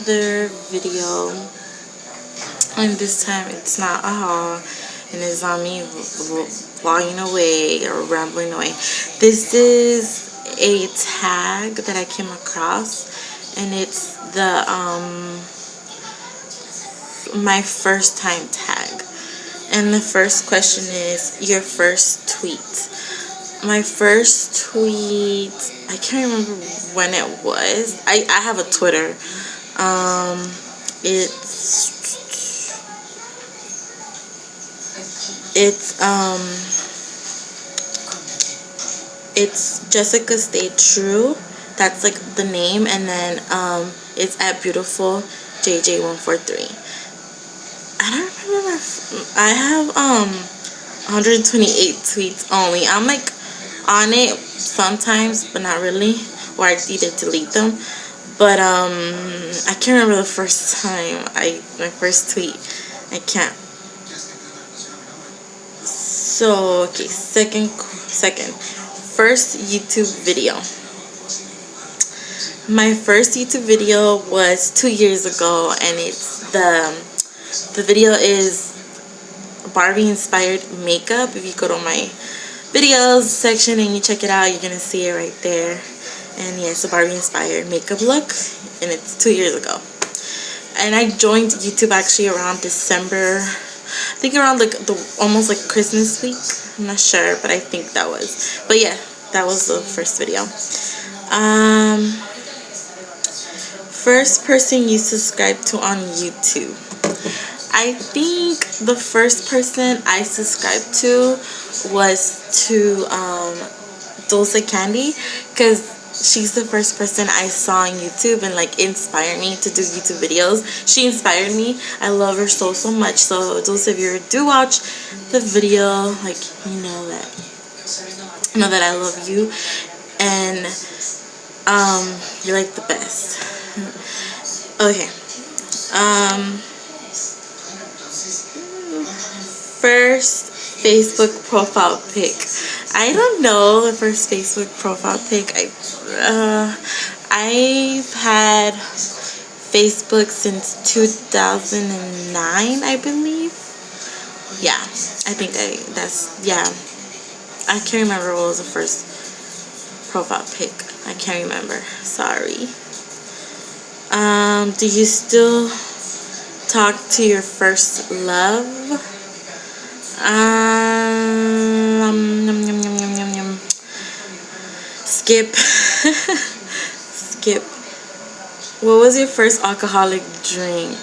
another video, and this time it's not a haul, and it's not me vlogging away or rambling away. This is a tag that I came across, and it's the my first time tag. And the first question is your first tweet. My first tweet, I can't remember when it was. I have a Twitter. It's Jessica Stay True. That's like the name, and then it's at Beautiful JJ143. I don't remember. I have 128 tweets only. I'm like on it sometimes, but not really. Or I either delete them. But I can't remember the first time my first tweet. I can't. So okay, second first YouTube video. My first YouTube video was 2 years ago, and it's the video is Barbie inspired makeup. If you go to my videos section and you check it out, you're gonna see it right there. And yeah, it's a Barbie inspired makeup look, and it's 2 years ago. And I joined YouTube actually around December, I think around like almost like Christmas week. I'm not sure, but I think that was. But yeah, that was the first video. First person you subscribed to on YouTube. I think the first person I subscribed to was to Dulce Candy, because she's the first person I saw on YouTube and like inspired me to do YouTube videos. She inspired me. I love her so much. So Dulce, if you do watch the video, like you know that I love you, and you're like the best. Okay. First Facebook profile pic. I don't know the first Facebook profile pic. I've had Facebook since 2009, I believe. Yeah, I think I can't remember what was the first profile pic. I can't remember. Sorry. Do you still talk to your first love? Skip. Skip. What was your first alcoholic drink?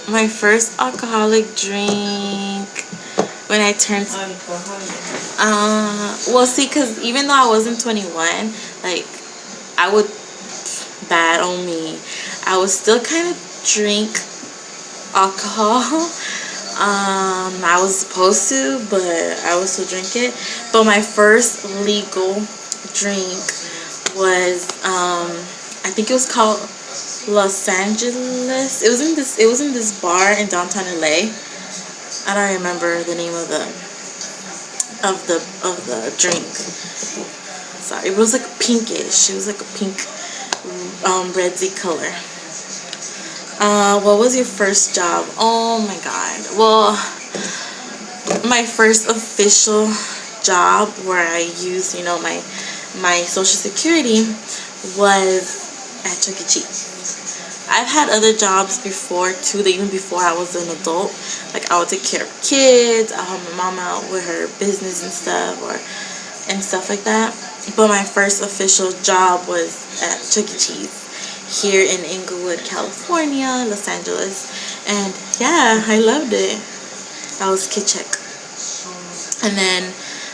My first alcoholic drink when I turned well, see, because even though I wasn't 21, like I would, bad on me, I would still kind of drink alcohol. I was supposed to, but I would still drink it. But my first legal drink was I think it was called Los Angeles. It was in this bar in downtown LA. I don't remember the name of the drink. Sorry, it was like pinkish. It was like a pink redsy color. What was your first job? Oh my god. Well, my first official job where I used, my social security was at Chuck E. Cheese. I've had other jobs before too, even before I was an adult. Like I would take care of kids, I'll help my mom out with her business and stuff like that. But my first official job was at Chuck E. Cheese here in Inglewood, California, Los Angeles. And yeah, I loved it. That was Kitcheck. And then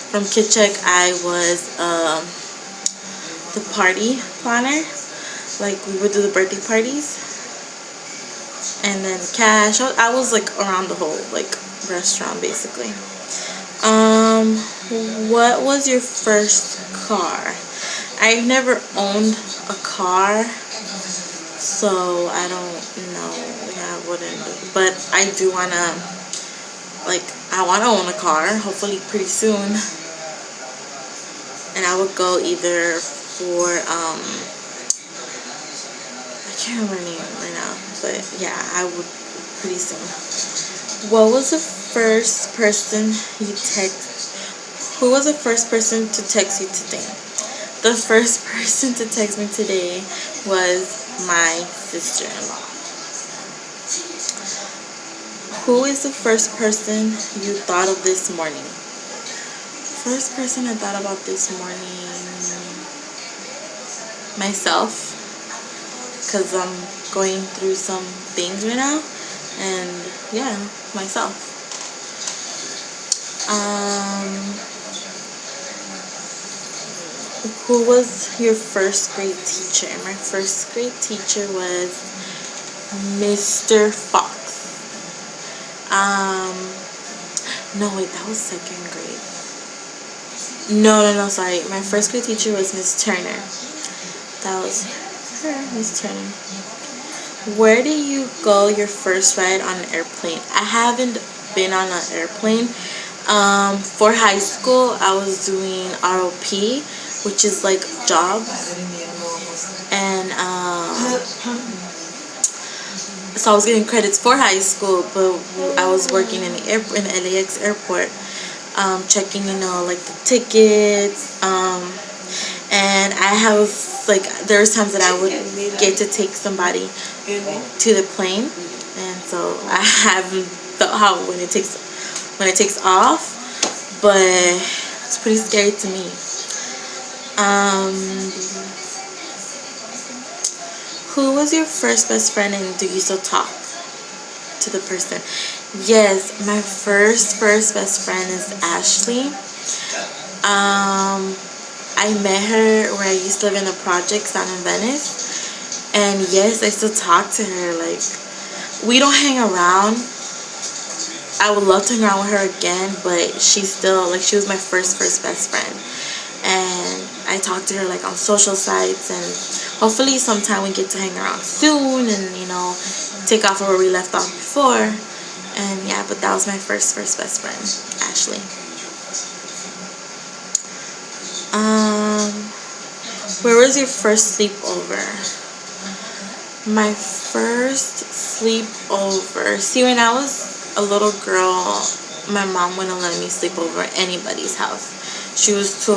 from Kitcheck I was the party planner. Like we would do the birthday parties. And then cash. I was like around the whole like restaurant basically. What was your first car? I've never owned a car, so I don't know. Yeah, I wouldn't. But I do wanna, I wanna own a car, hopefully pretty soon. And I would go either for I can't remember her name right now. yeah, I would pretty soon. What was the first person you text? Who was the first person to text you today? The first person to text me today was my sister-in-law. Who is the first person you thought of this morning? First person I thought about this morning, myself, because I'm going through some things right now, and yeah, myself. Who was your first grade teacher? My first grade teacher was Mr. Fox. No, wait, that was second grade. No, sorry. My first grade teacher was Miss Turner. That was her, Miss Turner. Where did you go your first ride on an airplane? I haven't been on an airplane. For high school, I was doing ROP, which is like job, and so I was getting credits for high school, but I was working in the LAX airport, checking, like the tickets, and I have like there was times that I would get to take somebody to the plane, and so I haven't felt how when it takes off, but it's pretty scary to me. Who was your first best friend, and do you still talk to the person? Yes, my first best friend is Ashley. I met her where I used to live in the projects down in Venice, and yes, I still talk to her. Like, we don't hang around. I would love to hang around with her again, but she's still like, she was my first best friend, and I talk to her like on social sites, and hopefully sometime we get to hang around soon, and take off where we left off before. And yeah, but that was my first best friend, Ashley. Where was your first sleepover? My first sleepover. See, when I was a little girl, my mom wouldn't let me sleep over at anybody's house. She was too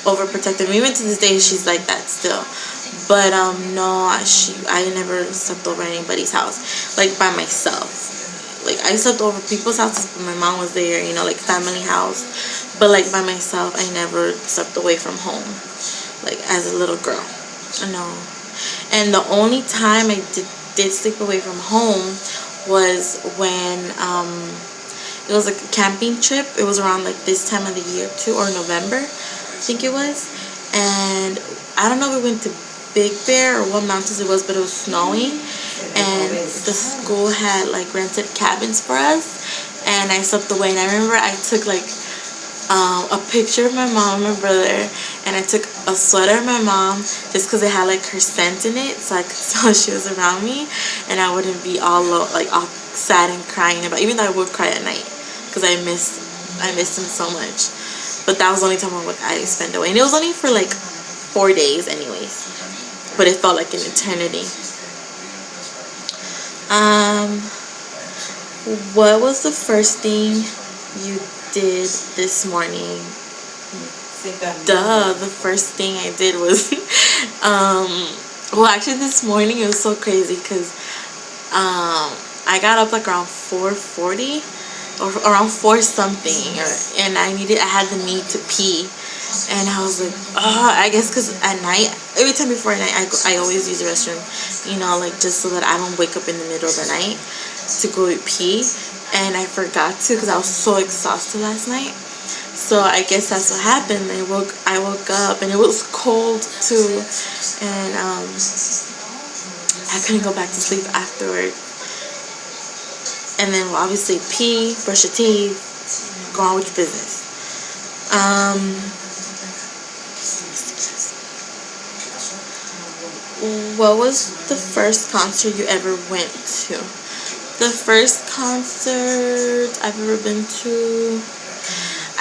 overprotective. Even to this day, she's like that still. But no, I never slept over at anybody's house, like by myself. Like, I slept over people's houses, but my mom was there, like family house. But like by myself, I never slept away from home, like as a little girl. No. And the only time I did sleep away from home was when it was like a camping trip. It was around like this time of the year too, or November, I think it was. And I don't know if we went to Big Bear or what mountains it was, but it was snowing, and the school had like rented cabins for us, and I slept away. And I remember I took like a picture of my mom and my brother, and I took a sweater of my mom just because it had like her scent in it, so I could smell she was around me, and I wouldn't be all sad and crying about, even though I would cry at night because I missed him so much. But that was the only time I spent away, and it was only for like 4 days anyways, but it felt like an eternity. What was the first thing you did this morning? The first thing I did was well, actually this morning it was so crazy because I got up like around 4:40 or around 4 something, and I had the need to pee, and I was like, I guess because at night, every time before night, I always use the restroom, like just so that I don't wake up in the middle of the night to go pee, and I forgot to because I was so exhausted last night. So I guess that's what happened. I woke up and it was cold too, and I couldn't go back to sleep afterward. And then obviously pee, brush your teeth, go on with your business. What was the first concert you ever went to? The first concert I've ever been to,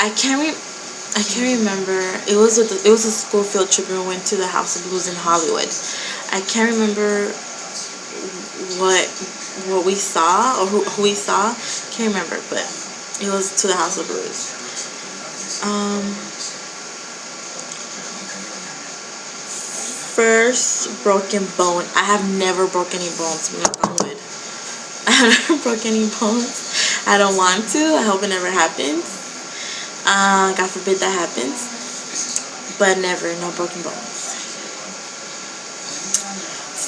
I can't remember. It was a school field trip, and we went to the House of Blues in Hollywood. I can't remember what what we saw, or who we saw. Can't remember, but it was To the House of Blues. First broken bone. I have never broken any bones. Knock on wood. I have never broken any bones. I don't want to. I hope it never happens. God forbid that happens. But never, no broken bones.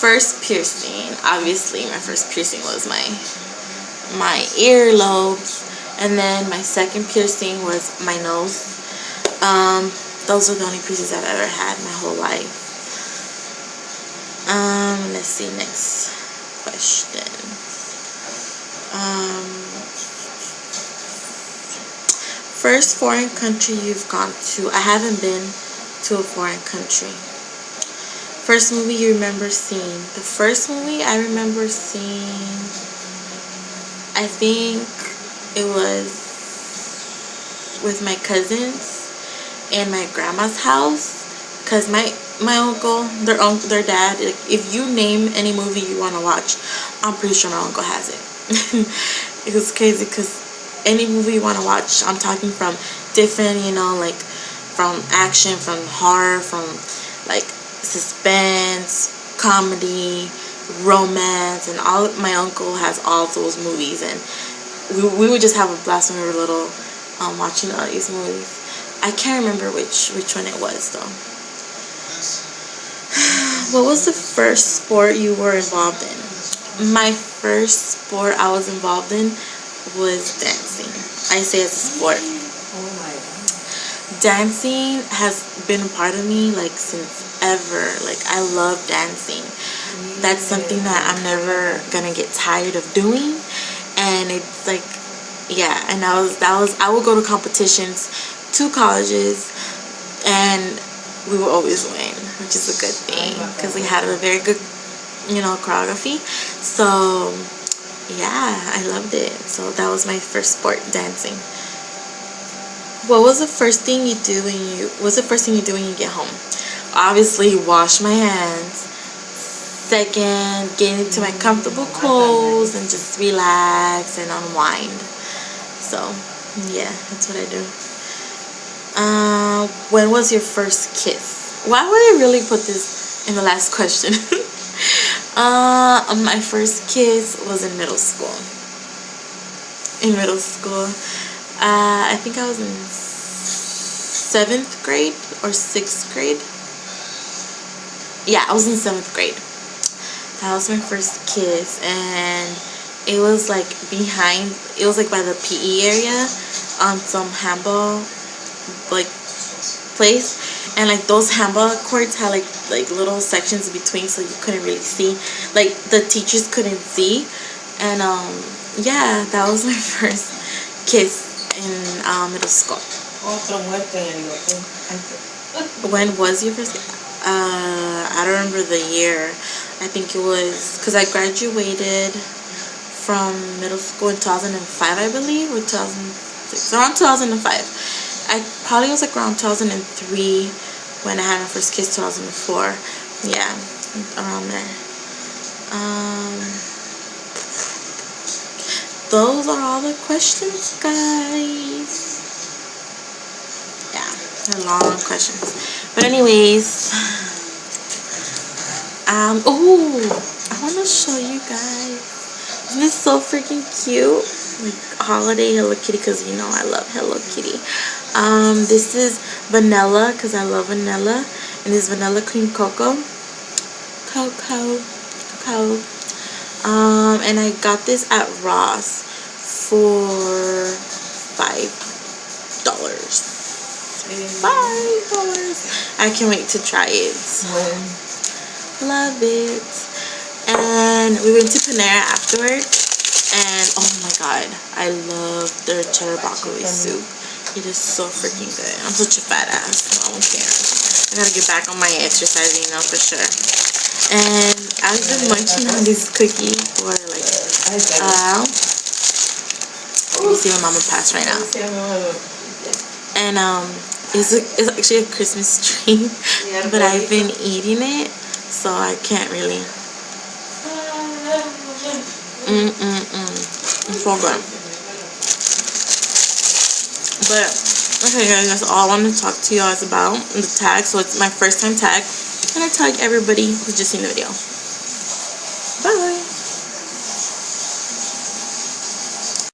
First piercing. Obviously, my first piercing was my earlobes, and then my second piercing was my nose. Those are the only piercings I've ever had my whole life. Let's see, next question. First foreign country you've gone to. I haven't been to a foreign country. First movie you remember seeing. The first movie I remember seeing, I think it was with my cousins in my grandma's house, because my uncle, their dad, if you name any movie you want to watch, I'm pretty sure my uncle has it. It was crazy because any movie you want to watch, I'm talking from different, like from action, from horror, from like suspense, comedy, romance, and all. My uncle has all those movies, and we would just have a blast when we were little, watching all these movies. I can't remember which one it was though. What was the first sport you were involved in? My first sport I was involved in was dancing. I say it's a sport. Dancing has been a part of me like since ever. Like, I love dancing. That's something that I'm never gonna get tired of doing. And it's like, yeah, and I would go to competitions, to colleges, and we would always win, which is a good thing because we had a very good, choreography. So yeah, I loved it. So that was my first sport, dancing. What was the first thing you do when you get home? Obviously, wash my hands. Second, get into my comfortable clothes and just relax and unwind. So yeah, that's what I do. When was your first kiss? Why would I really put this in the last question? My first kiss was in middle school. I think I was in 7th grade or 6th grade. Yeah, I was in 7th grade. That was my first kiss, and it was like by the PE area on some handball place, and like those handball courts had like little sections in between, so you couldn't really see, like the teachers couldn't see. And yeah, that was my first kiss in middle school. When was your first kiss? I don't remember the year. I think it was because I graduated from middle school in 2005, I believe, or 2006, around 2005. I probably was like around 2003 when I had my first kiss. 2004, yeah, around there. Those are all the questions, guys. Yeah, they're long questions, but anyways, oh, I want to show you guys. Isn't this so freaking cute? Like holiday Hello Kitty, because I love Hello Kitty. This is vanilla because I love vanilla, and it's vanilla cream cocoa. And I got this at Ross for $5. I can't wait to try it. Love it. And we went to Panera afterwards, and oh my god, I love their cheddar broccoli soup. It is so freaking good. I'm such a fat ass, so I don't care. I gotta get back on my exercising now for sure. And I've been munching on this cookie for like a while. You see my mama pass right now. And it's actually a Christmas tree, but I've been eating it, so I can't really. It's so good. But okay guys, that's all I wanted to talk to you guys about the tag. So it's my first time tag, and I tag everybody who just seen the video. Bye.